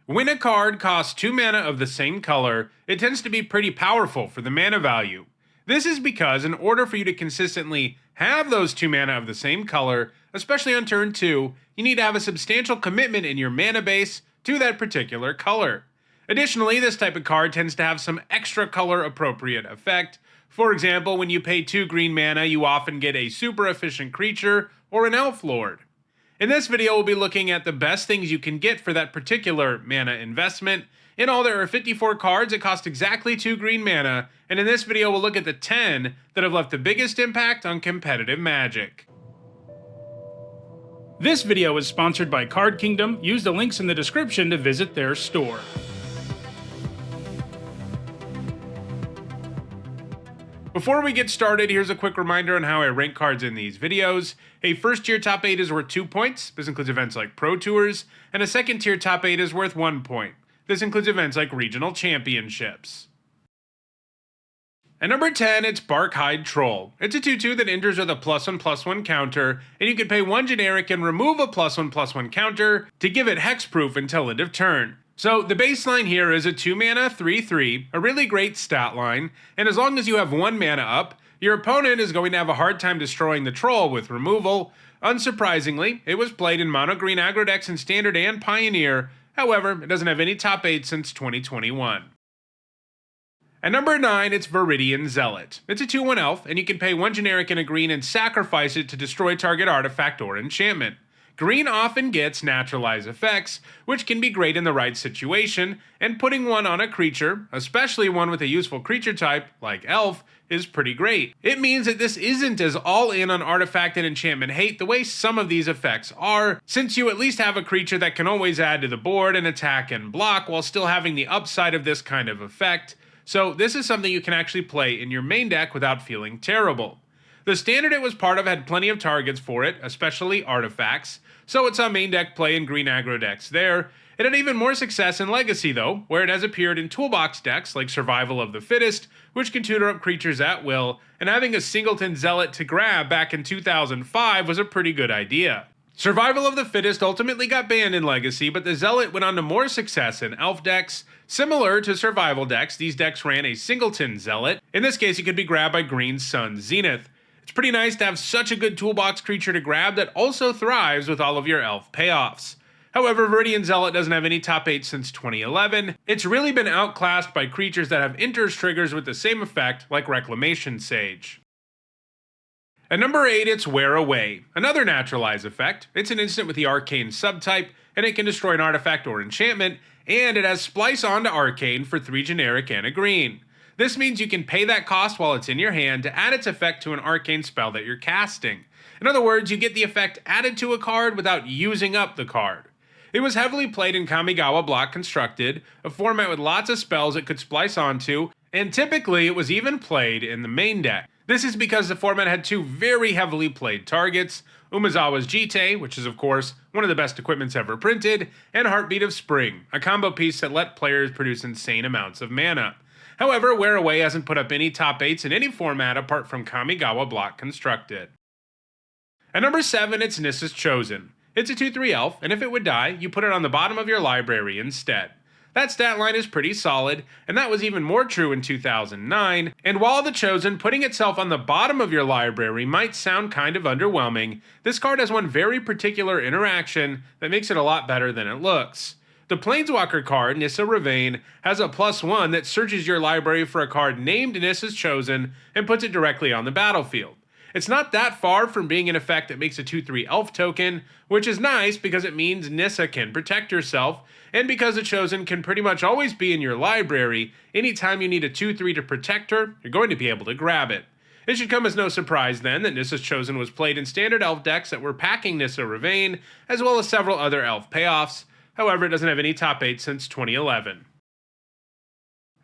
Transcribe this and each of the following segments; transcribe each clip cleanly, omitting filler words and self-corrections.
When a card costs 2 mana of the same color, it tends to be pretty powerful for the mana value. This is because in order for you to consistently have those 2 mana of the same color, especially on turn 2, you need to have a substantial commitment in your mana base to that particular color. Additionally, this type of card tends to have some extra color appropriate effect. For example, when you pay 2 green mana, you often get a super efficient creature or an elf lord. In this video, we'll be looking at the best things you can get for that particular mana investment. In all, there are 54 cards that cost exactly 2 green mana, and in this video, we'll look at the 10 that have left the biggest impact on competitive Magic. This video is sponsored by Card Kingdom. Use the links in the description to visit their store. Before we get started, here's a quick reminder on how I rank cards in these videos. A first tier top 8 is worth 2 points. This includes events like Pro Tours, and a second tier top 8 is worth 1 point. This includes events like regional championships. At number 10, it's Barkhide Troll. It's a 2/2 that enters with a +1/+1 counter, and you can pay 1 generic and remove a +1/+1 counter to give it hexproof until end of turn. So the baseline here is a 2 mana 3/3, a really great stat line, and as long as you have 1 mana up, your opponent is going to have a hard time destroying the troll with removal. Unsurprisingly, it was played in mono green aggro decks in Standard and Pioneer. However, it doesn't have any top 8 since 2021. At number 9, it's Viridian Zealot. It's a 2/1 elf, and you can pay 1 generic and a green and sacrifice it to destroy target artifact or enchantment. Green often gets naturalize effects, which can be great in the right situation, and putting one on a creature, especially one with a useful creature type, like elf, is pretty great. It means that this isn't as all in on artifact and enchantment hate the way some of these effects are, since you at least have a creature that can always add to the board and attack and block while still having the upside of this kind of effect. So this is something you can actually play in your main deck without feeling terrible. The standard it was part of had plenty of targets for it, especially artifacts, so it saw main deck play in green aggro decks there. It had even more success in Legacy though, where it has appeared in toolbox decks like Survival of the Fittest, which can tutor up creatures at will, and having a singleton Zealot to grab back in 2005 was a pretty good idea. Survival of the Fittest ultimately got banned in Legacy, but the Zealot went on to more success in elf decks. Similar to survival decks, these decks ran a singleton Zealot. In this case, it could be grabbed by Green Sun Zenith. It's pretty nice to have such a good toolbox creature to grab that also thrives with all of your elf payoffs. However, Viridian Zealot doesn't have any top 8 since 2011. It's really been outclassed by creatures that have enters triggers with the same effect, like Reclamation Sage. At number 8, it's Wear Away, another naturalize effect. It's an instant with the Arcane subtype, and it can destroy an artifact or enchantment, and it has Splice onto Arcane for 3 generic and a green. This means you can pay that cost while it's in your hand to add its effect to an arcane spell that you're casting. In other words, you get the effect added to a card without using up the card. It was heavily played in Kamigawa Block Constructed, a format with lots of spells it could splice onto, and typically it was even played in the main deck. This is because the format had 2 very heavily played targets, Umezawa's Jite, which is of course one of the best equipments ever printed, and Heartbeat of Spring, a combo piece that let players produce insane amounts of mana. However, Wear Away hasn't put up any top 8s in any format apart from Kamigawa Block Constructed. At number 7, it's Nissa's Chosen. It's a 2/3 elf, and if it would die, you put it on the bottom of your library instead. That stat line is pretty solid, and that was even more true in 2009, and while the Chosen putting itself on the bottom of your library might sound kind of underwhelming, this card has one very particular interaction that makes it a lot better than it looks. The Planeswalker card, Nissa Ravane, has a +1 that searches your library for a card named Nissa's Chosen and puts it directly on the battlefield. It's not that far from being an effect that makes a 2/3 elf token, which is nice because it means Nissa can protect herself, and because the Chosen can pretty much always be in your library, anytime you need a 2/3 to protect her, you're going to be able to grab it. It should come as no surprise then that Nissa's Chosen was played in standard elf decks that were packing Nissa Ravane, as well as several other elf payoffs. However, it doesn't have any top 8 since 2011.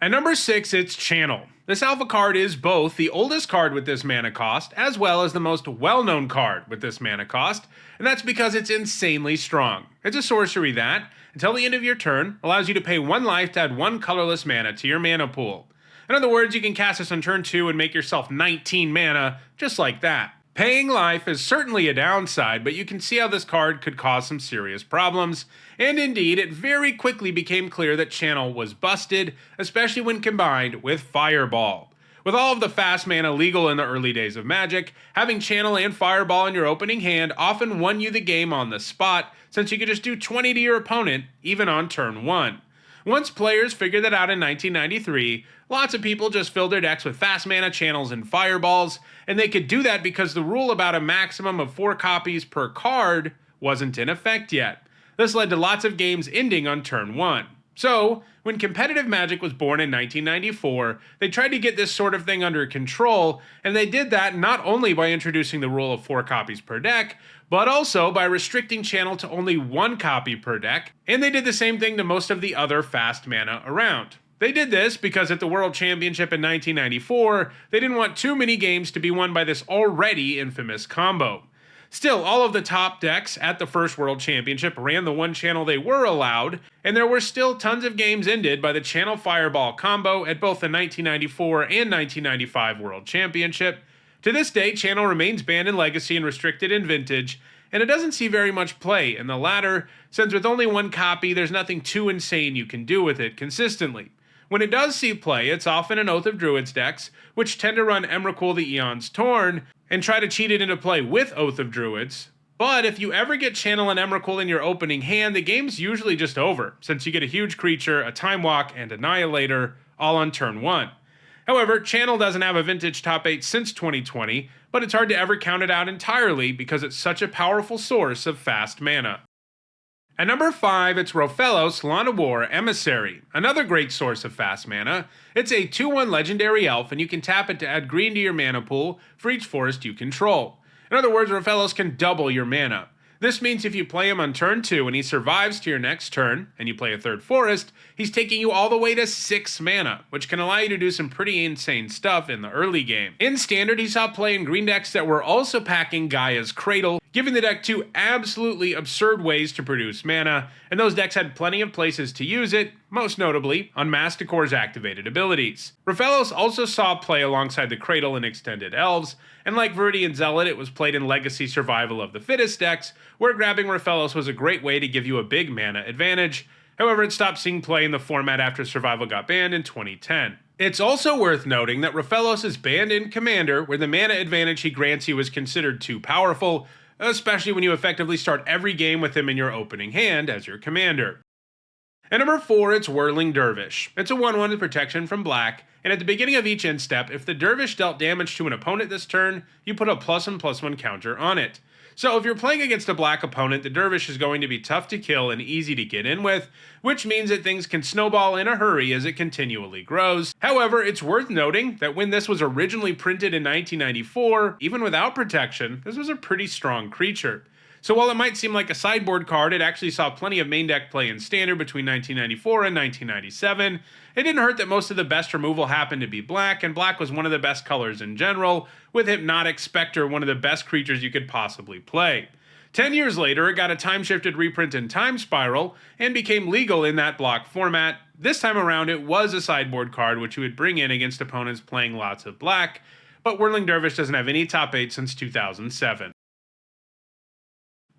At number 6, it's Channel. This alpha card is both the oldest card with this mana cost, as well as the most well-known card with this mana cost, and that's because it's insanely strong. It's a sorcery that, until the end of your turn, allows you to pay 1 life to add 1 colorless mana to your mana pool. In other words, you can cast this on turn 2 and make yourself 19 mana, just like that. Paying life is certainly a downside, but you can see how this card could cause some serious problems, and indeed, it very quickly became clear that Channel was busted, especially when combined with Fireball. With all of the fast mana legal in the early days of Magic, having Channel and Fireball in your opening hand often won you the game on the spot, since you could just do 20 to your opponent, even on turn 1. Once players figured that out in 1993, lots of people just filled their decks with fast mana channels and fireballs, and they could do that because the rule about a maximum of 4 copies per card wasn't in effect yet. This led to lots of games ending on turn 1. So, when competitive Magic was born in 1994, they tried to get this sort of thing under control, and they did that not only by introducing the rule of 4 copies per deck, but also by restricting Channel to only 1 copy per deck, and they did the same thing to most of the other fast mana around. They did this because at the World Championship in 1994, they didn't want too many games to be won by this already infamous combo. Still, all of the top decks at the first World Championship ran the 1 channel they were allowed, and there were still tons of games ended by the Channel Fireball combo at both the 1994 and 1995 World Championship. To this day, Channel remains banned in Legacy and restricted in Vintage, and it doesn't see very much play in the latter, since with only 1 copy, there's nothing too insane you can do with it consistently. When it does see play, it's often in Oath of Druids decks, which tend to run Emrakul the Eon's Torn, and try to cheat it into play with Oath of Druids. But if you ever get Channel and Emrakul in your opening hand, the game's usually just over, since you get a huge creature, a Time Walk, and Annihilator, all on turn 1. However, Channel doesn't have a Vintage top 8 since 2020, but it's hard to ever count it out entirely because it's such a powerful source of fast mana. At number 5, it's Rofellos Llanowar Emissary, another great source of fast mana. It's a 2/1 legendary elf, and you can tap it to add green to your mana pool for each forest you control. In other words, Rofellos can double your mana. This means if you play him on turn 2 and he survives to your next turn, and you play a 3rd forest, he's taking you all the way to 6 mana, which can allow you to do some pretty insane stuff in the early game. In Standard, he saw play in green decks that were also packing Gaia's Cradle, giving the deck 2 absolutely absurd ways to produce mana, and those decks had plenty of places to use it, most notably on Masticore's activated abilities. Rofellos also saw play alongside the Cradle in Extended Elves, and like Viridian Zealot, it was played in Legacy Survival of the Fittest decks, where grabbing Rofellos was a great way to give you a big mana advantage. However, it stopped seeing play in the format after Survival got banned in 2010. It's also worth noting that Rofellos is banned in Commander, where the mana advantage he grants you is considered too powerful, especially when you effectively start every game with him in your opening hand as your commander. At number 4, it's Whirling Dervish. It's a 1/1 with protection from black, and at the beginning of each end step, if the Dervish dealt damage to an opponent this turn, you put a +1/+1 counter on it. So if you're playing against a black opponent, the Dervish is going to be tough to kill and easy to get in with, which means that things can snowball in a hurry as it continually grows. However, it's worth noting that when this was originally printed in 1994, even without protection, this was a pretty strong creature. So while it might seem like a sideboard card, it actually saw plenty of main deck play in Standard between 1994 and 1997. It didn't hurt that most of the best removal happened to be black, and black was one of the best colors in general, with Hypnotic Spectre one of the best creatures you could possibly play. 10 years later, it got a time-shifted reprint in Time Spiral, and became legal in that block format. This time around, it was a sideboard card which you would bring in against opponents playing lots of black, but Whirling Dervish doesn't have any top 8 since 2007.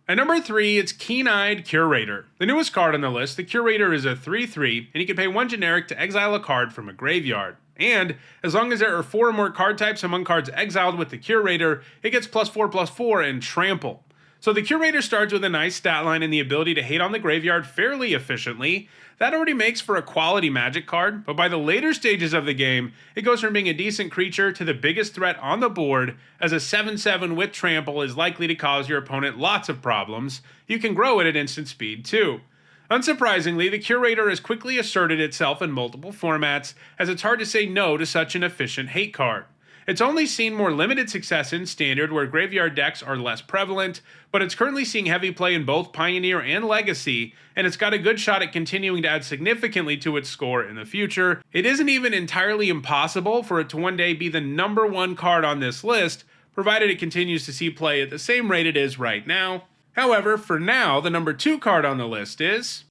At number 3, it's Keen-Eyed Curator. The newest card on the list, the Curator is a 3/3, and you can pay 1 generic to exile a card from a graveyard. And, as long as there are 4 or more card types among cards exiled with the Curator, it gets +4/+4 and Trample. So the Curator starts with a nice stat line and the ability to hate on the graveyard fairly efficiently. That already makes for a quality Magic card, but by the later stages of the game, it goes from being a decent creature to the biggest threat on the board, as a 7/7 with Trample is likely to cause your opponent lots of problems. You can grow it at instant speed too. Unsurprisingly, the Curator has quickly asserted itself in multiple formats, as it's hard to say no to such an efficient hate card. It's only seen more limited success in Standard, where graveyard decks are less prevalent, but it's currently seeing heavy play in both Pioneer and Legacy, and it's got a good shot at continuing to add significantly to its score in the future. It isn't even entirely impossible for it to one day be the number 1 card on this list, provided it continues to see play at the same rate it is right now. However, for now, the number 2 card on the list is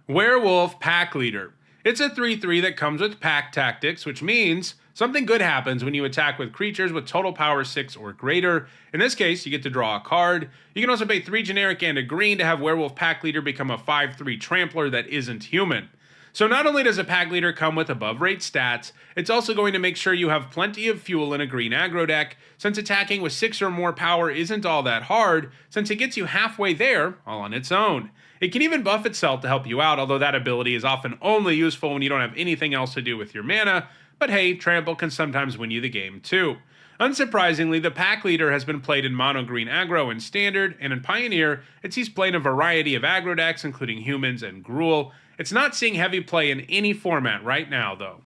Werewolf Pack Leader. It's a 3/3 that comes with pack tactics, which means Something good happens when you attack with creatures with total power 6 or greater. In this case, you get to draw a card. You can also pay 3 generic and a green to have Werewolf Pack Leader become a 5/3 trampler that isn't human. So not only does a Pack Leader come with above rate stats, it's also going to make sure you have plenty of fuel in a green aggro deck, since attacking with 6 or more power isn't all that hard, since it gets you halfway there all on its own. It can even buff itself to help you out, although that ability is often only useful when you don't have anything else to do with your mana, but hey, Trample can sometimes win you the game too. Unsurprisingly, the Pack Leader has been played in mono green aggro in Standard, and in Pioneer, it sees play in a variety of aggro decks, including humans and Gruul. It's not seeing heavy play in any format right now, though.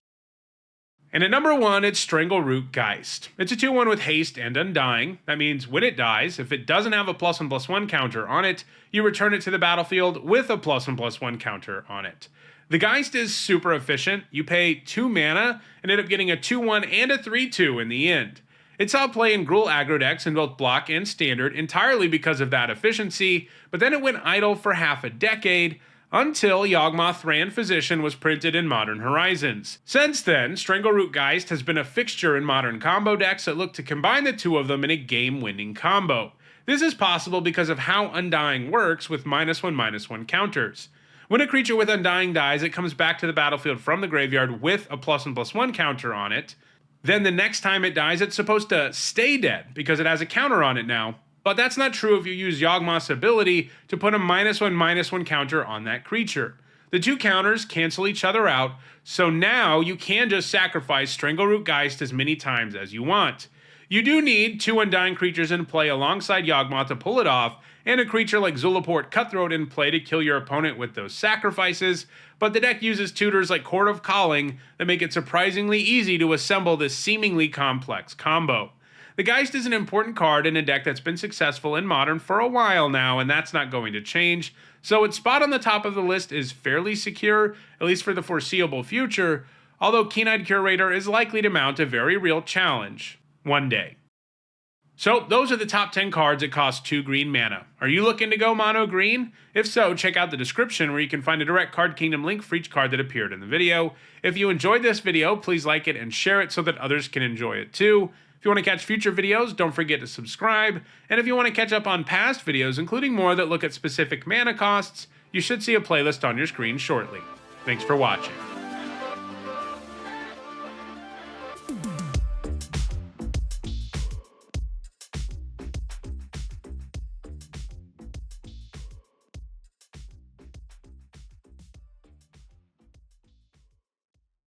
And at number 1, it's Strangleroot Geist. It's a 2/1 with haste and undying. That means when it dies, if it doesn't have a +1/+1 counter on it, you return it to the battlefield with a +1/+1 counter on it. The Geist is super efficient. You pay 2 mana and end up getting a 2/1 and a 3/2 in the end. It saw play in Gruul aggro decks in both block and standard entirely because of that efficiency, but then it went idle for half a decade, until Yawgmoth Thran Physician was printed in Modern Horizons. Since then, Strangleroot Geist has been a fixture in modern combo decks that look to combine the two of them in a game-winning combo. This is possible because of how Undying works with -1/-1 counters. When a creature with Undying dies, it comes back to the battlefield from the graveyard with a +1/+1 counter on it. Then the next time it dies, it's supposed to stay dead because it has a counter on it now. But that's not true if you use Yawgmoth's ability to put a -1/-1 counter on that creature. The two counters cancel each other out, so now you can just sacrifice Strangleroot Geist as many times as you want. You do need 2 Undying creatures in play alongside Yawgmoth to pull it off, and a creature like Zulaport Cutthroat in play to kill your opponent with those sacrifices, but the deck uses tutors like Court of Calling that make it surprisingly easy to assemble this seemingly complex combo. The Geist is an important card in a deck that's been successful in Modern for a while now, and that's not going to change, so its spot on the top of the list is fairly secure, at least for the foreseeable future, although Keen-Eyed Curator is likely to mount a very real challenge one day. So those are the top 10 cards that cost 2 green mana. Are you looking to go mono green? If so, check out the description where you can find a direct Card Kingdom link for each card that appeared in the video. If you enjoyed this video, please like it and share it so that others can enjoy it too. If you want to catch future videos, don't forget to subscribe. And if you want to catch up on past videos, including more that look at specific mana costs, you should see a playlist on your screen shortly. Thanks for watching.